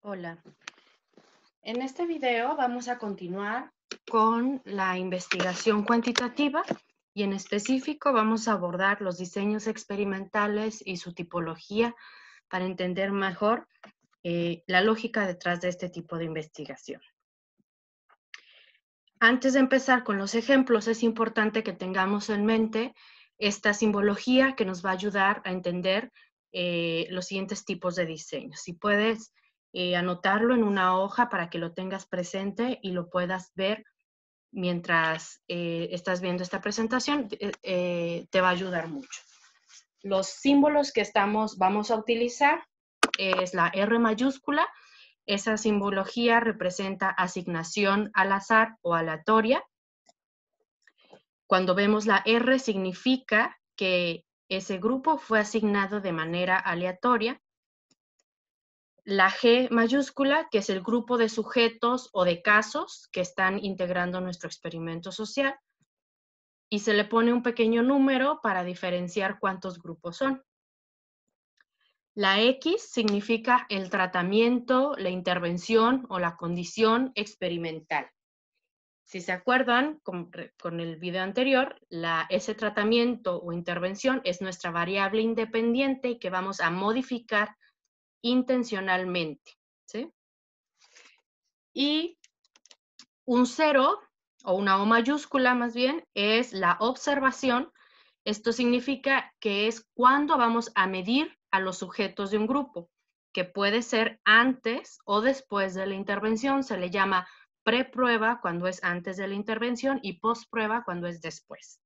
Hola, en este video vamos a continuar con la investigación cuantitativa y en específico vamos a abordar los diseños experimentales y su tipología para entender mejor la lógica detrás de este tipo de investigación. Antes de empezar con los ejemplos, es importante que tengamos en mente esta simbología que nos va a ayudar a entender los siguientes tipos de diseños. Si puedes anotarlo en una hoja para que lo tengas presente y lo puedas ver mientras estás viendo esta presentación, te va a ayudar mucho. Los símbolos que vamos a utilizar es la R mayúscula. Esa simbología representa asignación al azar o aleatoria. Cuando vemos la R significa que ese grupo fue asignado de manera aleatoria. La G mayúscula, que es el grupo de sujetos o de casos que están integrando nuestro experimento social. Y se le pone un pequeño número para diferenciar cuántos grupos son. La X significa el tratamiento, la intervención o la condición experimental. Si se acuerdan, con el video anterior, ese tratamiento o intervención es nuestra variable independiente que vamos a modificar intencionalmente, ¿sí? Y un 0, o una O mayúscula más bien, es la observación. Esto significa que es cuando vamos a medir a los sujetos de un grupo, que puede ser antes o después de la intervención. Se le llama preprueba cuando es antes de la intervención y postprueba cuando es después.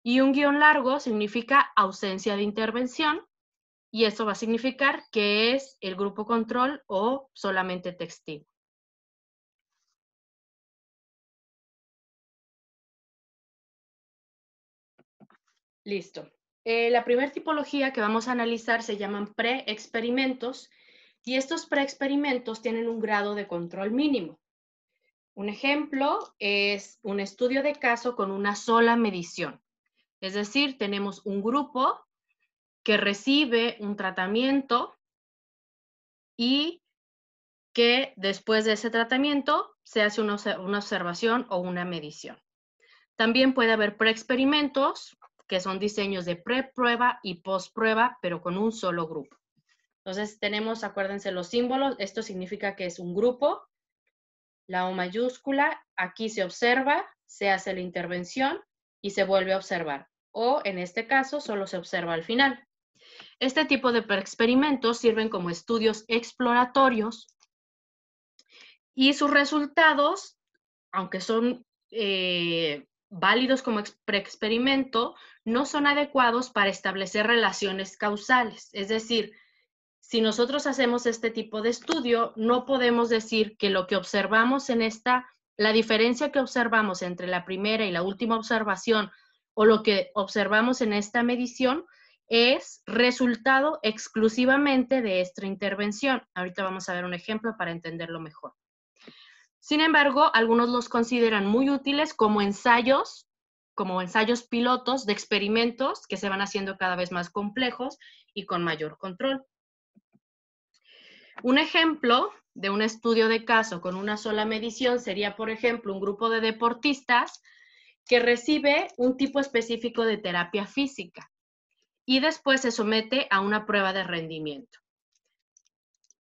Y un guión largo significa ausencia de intervención y eso va a significar que es el grupo control o solamente testigo. Listo. La primera tipología que vamos a analizar se llaman preexperimentos y estos preexperimentos tienen un grado de control mínimo. Un ejemplo es un estudio de caso con una sola medición. Es decir, tenemos un grupo que recibe un tratamiento y que después de ese tratamiento se hace una observación o una medición. También puede haber preexperimentos, que son diseños de preprueba y postprueba, pero con un solo grupo. Entonces tenemos, acuérdense los símbolos, esto significa que es un grupo, la O mayúscula, aquí se observa, se hace la intervención y se vuelve a observar. O en este caso, solo se observa al final. Este tipo de experimentos sirven como estudios exploratorios y sus resultados, aunque son válidos como preexperimento, no son adecuados para establecer relaciones causales. Es decir, si nosotros hacemos este tipo de estudio, no podemos decir que lo que observamos en la diferencia que observamos entre la primera y la última observación o lo que observamos en esta medición es resultado exclusivamente de esta intervención. Ahorita vamos a ver un ejemplo para entenderlo mejor. Sin embargo, algunos los consideran muy útiles como ensayos pilotos de experimentos que se van haciendo cada vez más complejos y con mayor control. Un ejemplo de un estudio de caso con una sola medición sería, por ejemplo, un grupo de deportistas que recibe un tipo específico de terapia física y después se somete a una prueba de rendimiento.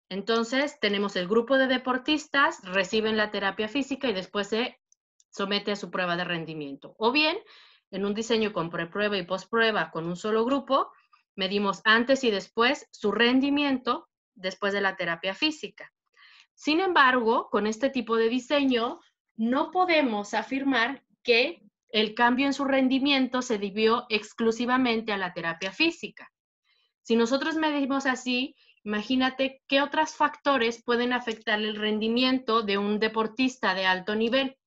Entonces, tenemos el grupo de deportistas, reciben la terapia física y después se somete a su prueba de rendimiento. O bien, en un diseño con preprueba y postprueba con un solo grupo, medimos antes y después su rendimiento después de la terapia física. Sin embargo, con este tipo de diseño, no podemos afirmar que el cambio en su rendimiento se debió exclusivamente a la terapia física. Si nosotros medimos así, imagínate qué otros factores pueden afectar el rendimiento de un deportista de alto nivel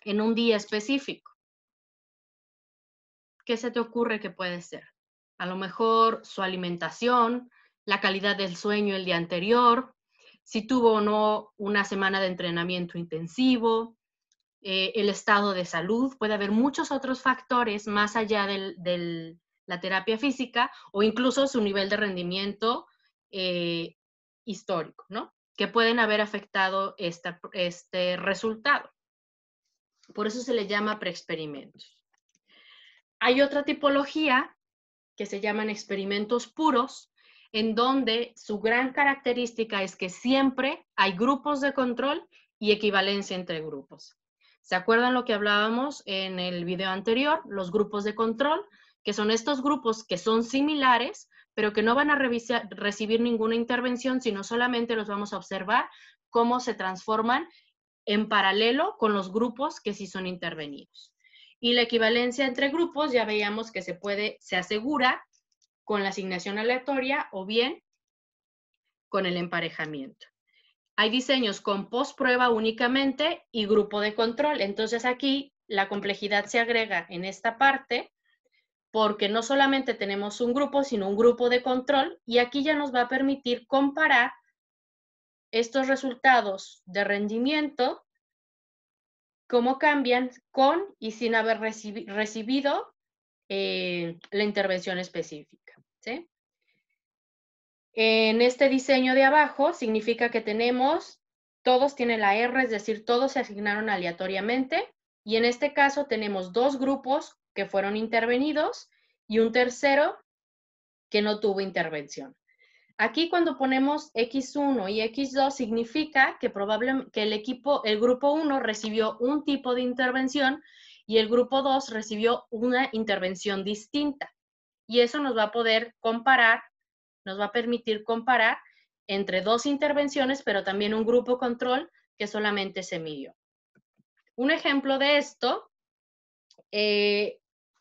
en un día específico. ¿Qué se te ocurre que puede ser? A lo mejor su alimentación, la calidad del sueño el día anterior, si tuvo o no una semana de entrenamiento intensivo, el estado de salud. Puede haber muchos otros factores más allá de la terapia física o incluso su nivel de rendimiento histórico, ¿no? Que pueden haber afectado este resultado. Por eso se le llama preexperimentos. Hay otra tipología que se llaman experimentos puros, en donde su gran característica es que siempre hay grupos de control y equivalencia entre grupos. ¿Se acuerdan lo que hablábamos en el video anterior? Los grupos de control, que son estos grupos que son similares, pero que no van a recibir ninguna intervención, sino solamente los vamos a observar cómo se transforman en paralelo con los grupos que sí son intervenidos. Y la equivalencia entre grupos ya veíamos que se asegura con la asignación aleatoria o bien con el emparejamiento. Hay diseños con postprueba únicamente y grupo de control. Entonces aquí la complejidad se agrega en esta parte porque no solamente tenemos un grupo, sino un grupo de control y aquí ya nos va a permitir comparar estos resultados de rendimiento, cómo cambian con y sin haber recibido la intervención específica, ¿sí? En este diseño de abajo significa que todos tienen la R, es decir, todos se asignaron aleatoriamente, y en este caso tenemos dos grupos que fueron intervenidos y un tercero que no tuvo intervención. Aquí cuando ponemos X1 y X2 significa que probablemente que el grupo 1 recibió un tipo de intervención y el grupo 2 recibió una intervención distinta. Y eso nos va a poder comparar, nos va a permitir comparar entre dos intervenciones, pero también un grupo control que solamente se midió. Un ejemplo de esto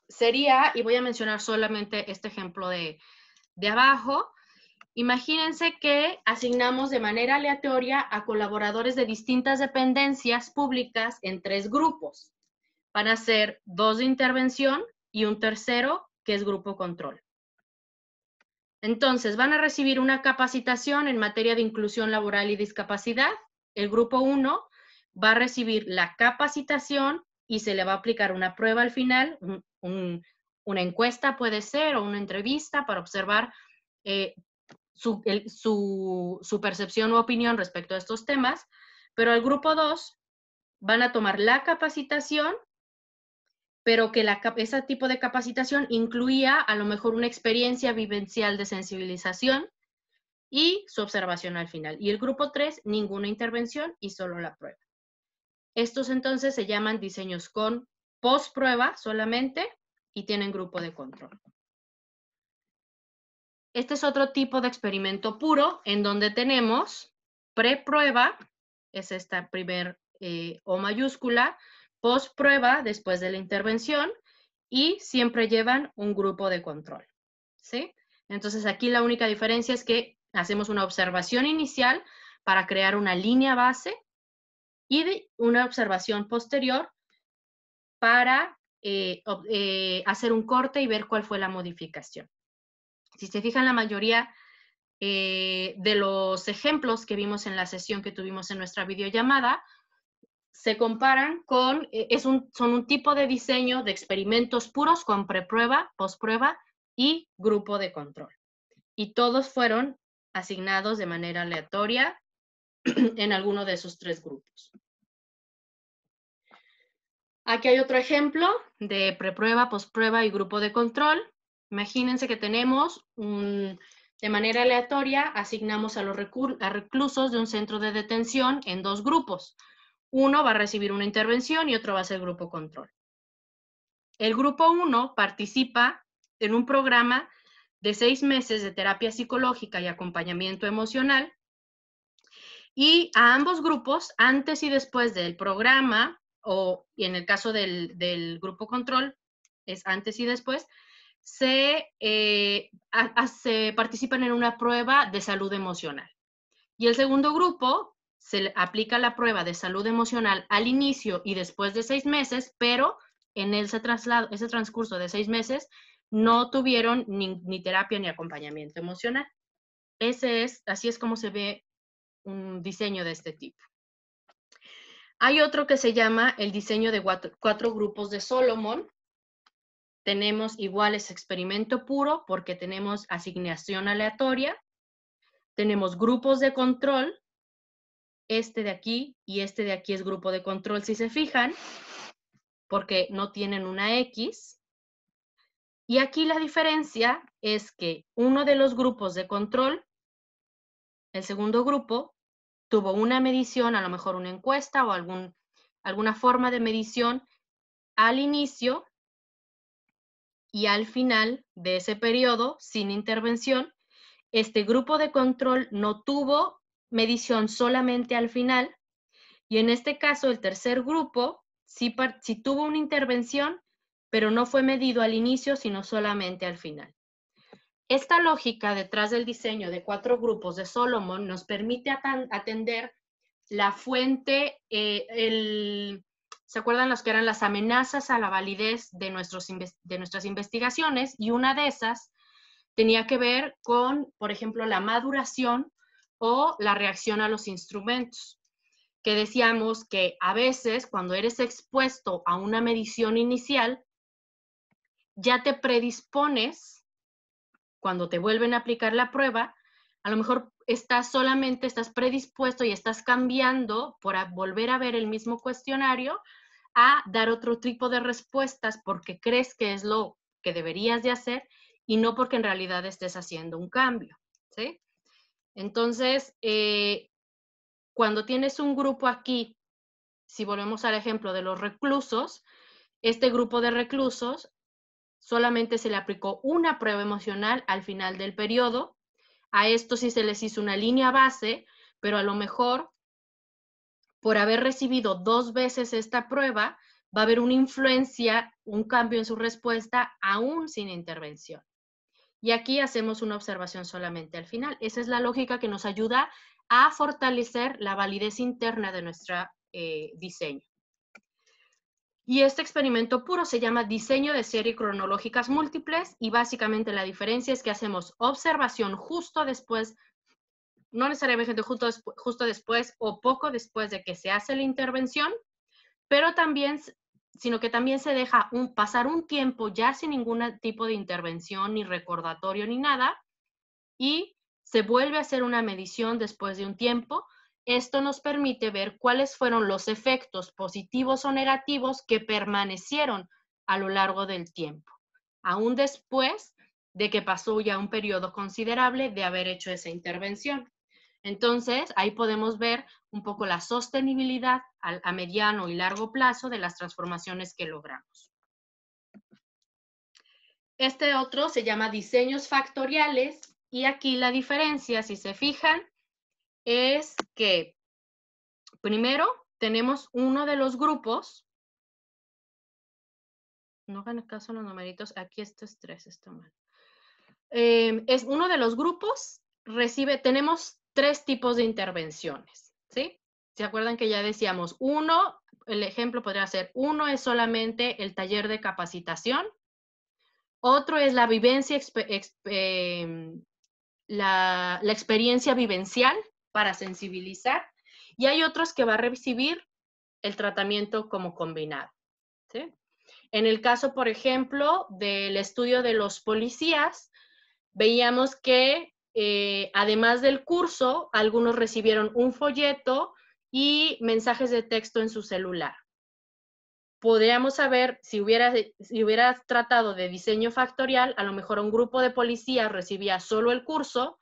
sería, y voy a mencionar solamente este ejemplo de abajo. Imagínense que asignamos de manera aleatoria a colaboradores de distintas dependencias públicas en 3 grupos. Van a ser 2 de intervención y un tercero que es grupo control. Entonces, van a recibir una capacitación en materia de inclusión laboral y discapacidad. El grupo 1 va a recibir la capacitación y se le va a aplicar una prueba al final, una encuesta puede ser o una entrevista para observar su percepción u opinión respecto a estos temas, pero el grupo 2 van a tomar la capacitación, pero que ese tipo de capacitación incluía a lo mejor una experiencia vivencial de sensibilización y su observación al final. Y el grupo 3, ninguna intervención y solo la prueba. Estos entonces se llaman diseños con post-prueba solamente y tienen grupo de control. Este es otro tipo de experimento puro en donde tenemos preprueba, es esta primer O mayúscula, postprueba después de la intervención y siempre llevan un grupo de control, ¿sí? Entonces aquí la única diferencia es que hacemos una observación inicial para crear una línea base y una observación posterior para hacer un corte y ver cuál fue la modificación. Si se fijan, la mayoría de los ejemplos que vimos en la sesión que tuvimos en nuestra videollamada se comparan con, son un tipo de diseño de experimentos puros con preprueba, postprueba y grupo de control. Y todos fueron asignados de manera aleatoria en alguno de esos 3 grupos. Aquí hay otro ejemplo de preprueba, postprueba y grupo de control. Imagínense que tenemos de manera aleatoria, asignamos a los reclusos de un centro de detención en 2 grupos. Uno va a recibir una intervención y otro va a ser grupo control. El grupo 1 participa en un programa de 6 meses de terapia psicológica y acompañamiento emocional. Y a ambos grupos, antes y después del programa, y en el caso del grupo control, es antes y después, se participan en una prueba de salud emocional. Y el segundo grupo se le aplica la prueba de salud emocional al inicio y después de 6 meses, pero en ese transcurso de 6 meses no tuvieron ni terapia ni acompañamiento emocional. Así es como se ve un diseño de este tipo. Hay otro que se llama el diseño de 4 grupos de Solomon. Tenemos igual ese experimento puro porque tenemos asignación aleatoria. tenemos grupos de control, este de aquí y este de aquí es grupo de control, si se fijan, porque no tienen una X. Y aquí la diferencia es que uno de los grupos de control, el segundo grupo, tuvo una medición, a lo mejor una encuesta o alguna forma de medición al inicio y al final de ese periodo sin intervención. Este grupo de control no tuvo medición solamente al final y en este caso el tercer grupo sí tuvo una intervención, pero no fue medido al inicio, sino solamente al final. Esta lógica detrás del diseño de 4 grupos de Solomon nos permite atender la fuente, ¿se acuerdan los que eran las amenazas a la validez de nuestras investigaciones? Y una de esas tenía que ver con, por ejemplo, la maduración o la reacción a los instrumentos, que decíamos que a veces cuando eres expuesto a una medición inicial, ya te predispones, cuando te vuelven a aplicar la prueba, a lo mejor estás predispuesto y estás cambiando por volver a ver el mismo cuestionario a dar otro tipo de respuestas porque crees que es lo que deberías de hacer y no porque en realidad estés haciendo un cambio, ¿sí? Entonces, cuando tienes un grupo aquí, si volvemos al ejemplo de los reclusos, este grupo de reclusos solamente se le aplicó una prueba emocional al final del periodo. A esto sí se les hizo una línea base, pero a lo mejor por haber recibido 2 veces esta prueba, va a haber una influencia, un cambio en su respuesta, aún sin intervención. Y aquí hacemos una observación solamente al final. Esa es la lógica que nos ayuda a fortalecer la validez interna de nuestro diseño. Y este experimento puro se llama diseño de serie cronológicas múltiples y básicamente la diferencia es que hacemos observación justo después, no necesariamente justo después o poco después de que se hace la intervención, pero también, sino que también se deja pasar un tiempo ya sin ningún tipo de intervención, ni recordatorio, ni nada, y se vuelve a hacer una medición después de un tiempo. Esto nos permite ver cuáles fueron los efectos positivos o negativos que permanecieron a lo largo del tiempo, aún después de que pasó ya un periodo considerable de haber hecho esa intervención. Entonces, ahí podemos ver un poco la sostenibilidad a mediano y largo plazo de las transformaciones que logramos. Este otro se llama diseños factoriales y aquí la diferencia, si se fijan, es que primero tenemos uno de los grupos, no hagan caso a los numeritos, aquí esto es 3, está mal. Es uno de los grupos, tenemos 3 tipos de intervenciones, ¿sí? ¿Se acuerdan que ya decíamos uno, el ejemplo podría ser, uno es solamente el taller de capacitación, otro es la vivencia, la experiencia vivencial para sensibilizar, y hay otros que va a recibir el tratamiento como combinado, ¿sí? En el caso, por ejemplo, del estudio de los policías, veíamos que además del curso, algunos recibieron un folleto y mensajes de texto en su celular. Podríamos saber, si hubiera tratado de diseño factorial, a lo mejor un grupo de policías recibía solo el curso,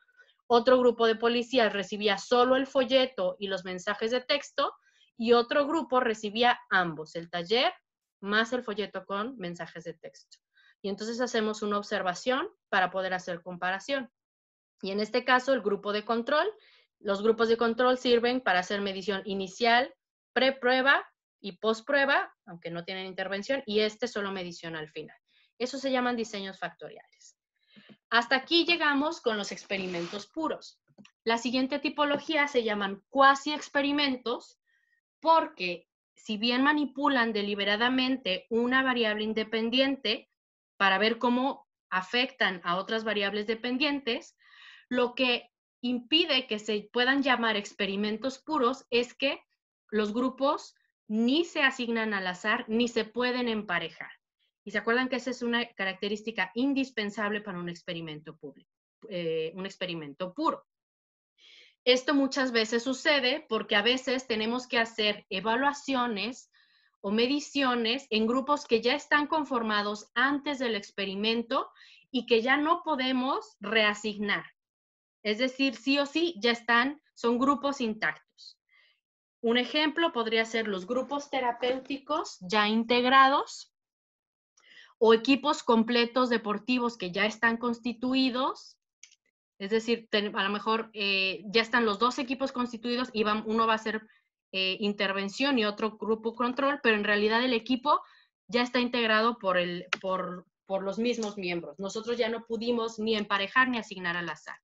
otro grupo de policías recibía solo el folleto y los mensajes de texto, y otro grupo recibía ambos, el taller más el folleto con mensajes de texto. Y entonces hacemos una observación para poder hacer comparación. Y en este caso, el grupo de control, los grupos de control sirven para hacer medición inicial, preprueba y postprueba, aunque no tienen intervención, y este solo medición al final. Eso se llaman diseños factoriales. Hasta aquí llegamos con los experimentos puros. La siguiente tipología se llaman cuasi experimentos porque si bien manipulan deliberadamente una variable independiente para ver cómo afectan a otras variables dependientes, lo que impide que se puedan llamar experimentos puros es que los grupos ni se asignan al azar ni se pueden emparejar. Y se acuerdan que esa es una característica indispensable para un experimento puro. Esto muchas veces sucede porque a veces tenemos que hacer evaluaciones o mediciones en grupos que ya están conformados antes del experimento y que ya no podemos reasignar. Es decir, sí o sí ya son grupos intactos. Un ejemplo podría ser los grupos terapéuticos ya integrados o equipos completos deportivos que ya están constituidos. Es decir, a lo mejor ya están los dos equipos constituidos y uno va a hacer intervención y otro grupo control, pero en realidad el equipo ya está integrado por los mismos miembros. Nosotros ya no pudimos ni emparejar ni asignar al azar.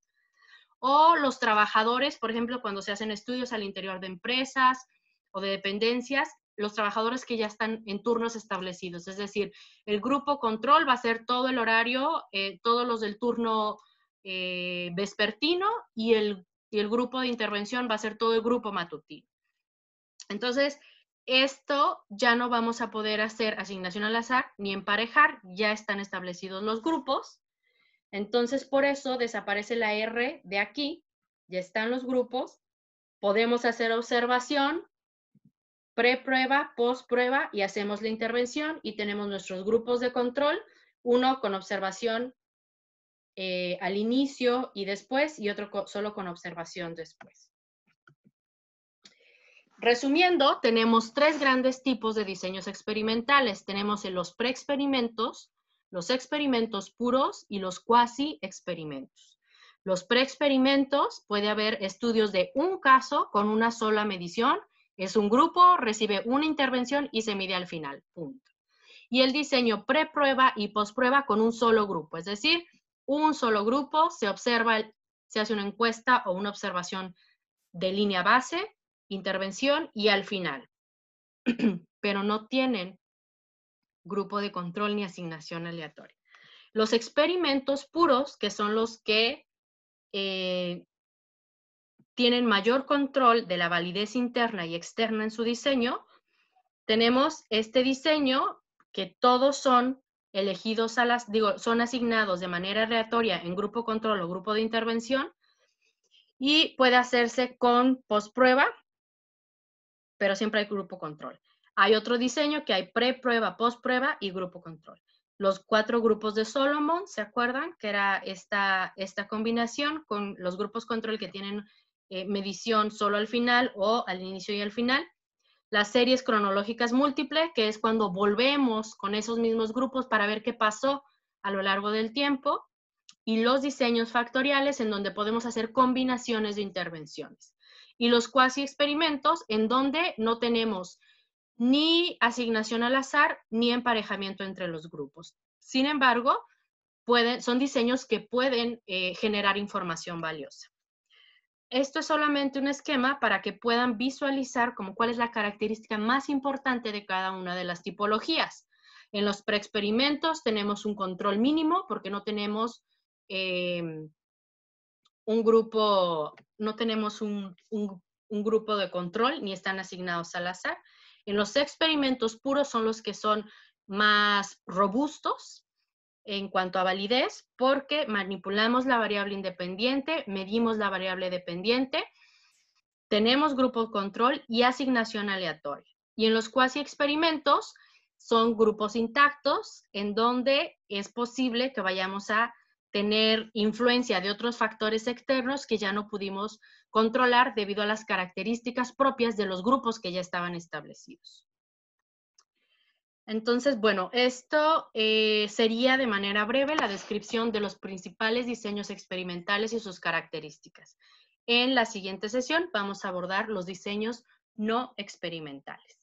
O los trabajadores, por ejemplo, cuando se hacen estudios al interior de empresas o de dependencias, los trabajadores que ya están en turnos establecidos. Es decir, el grupo control va a ser todo el horario, todos los del turno vespertino y el grupo de intervención va a ser todo el grupo matutino. Entonces, esto ya no vamos a poder hacer asignación al azar ni emparejar, ya están establecidos los grupos. Entonces, por eso desaparece la R de aquí, ya están los grupos, podemos hacer observación, preprueba, postprueba y hacemos la intervención y tenemos nuestros grupos de control, uno con observación al inicio y después y otro solo con observación después. Resumiendo, tenemos tres grandes tipos de diseños experimentales. Tenemos los preexperimentos, los experimentos puros y los cuasi-experimentos. Los preexperimentos puede haber estudios de un caso con una sola medición. Es un grupo, recibe una intervención y se mide al final, punto. Y el diseño preprueba y postprueba con un solo grupo, es decir, un solo grupo, se observa, se hace una encuesta o una observación de línea base, intervención y al final. Pero no tienen grupo de control ni asignación aleatoria. Los experimentos puros, que son los que tienen mayor control de la validez interna y externa en su diseño, tenemos este diseño que todos son elegidos son asignados de manera aleatoria en grupo control o grupo de intervención y puede hacerse con postprueba, pero siempre hay grupo control. Hay otro diseño que hay preprueba, postprueba y grupo control. Los 4 grupos de Solomon, ¿se acuerdan? Que era esta combinación con los grupos control que tienen medición solo al final o al inicio y al final. Las series cronológicas múltiples, que es cuando volvemos con esos mismos grupos para ver qué pasó a lo largo del tiempo. Y los diseños factoriales, en donde podemos hacer combinaciones de intervenciones. Y los cuasi experimentos, en donde no tenemos ni asignación al azar, ni emparejamiento entre los grupos. Sin embargo, son diseños que pueden generar información valiosa. Esto es solamente un esquema para que puedan visualizar cuál es la característica más importante de cada una de las tipologías. En los preexperimentos tenemos un control mínimo porque no tenemos un grupo de control ni están asignados al azar. En los experimentos puros son los que son más robustos en cuanto a validez, porque manipulamos la variable independiente, medimos la variable dependiente, tenemos grupo control y asignación aleatoria. Y en los cuasi experimentos son grupos intactos en donde es posible que vayamos a tener influencia de otros factores externos que ya no pudimos controlar debido a las características propias de los grupos que ya estaban establecidos. Entonces, bueno, esto sería de manera breve la descripción de los principales diseños experimentales y sus características. En la siguiente sesión vamos a abordar los diseños no experimentales.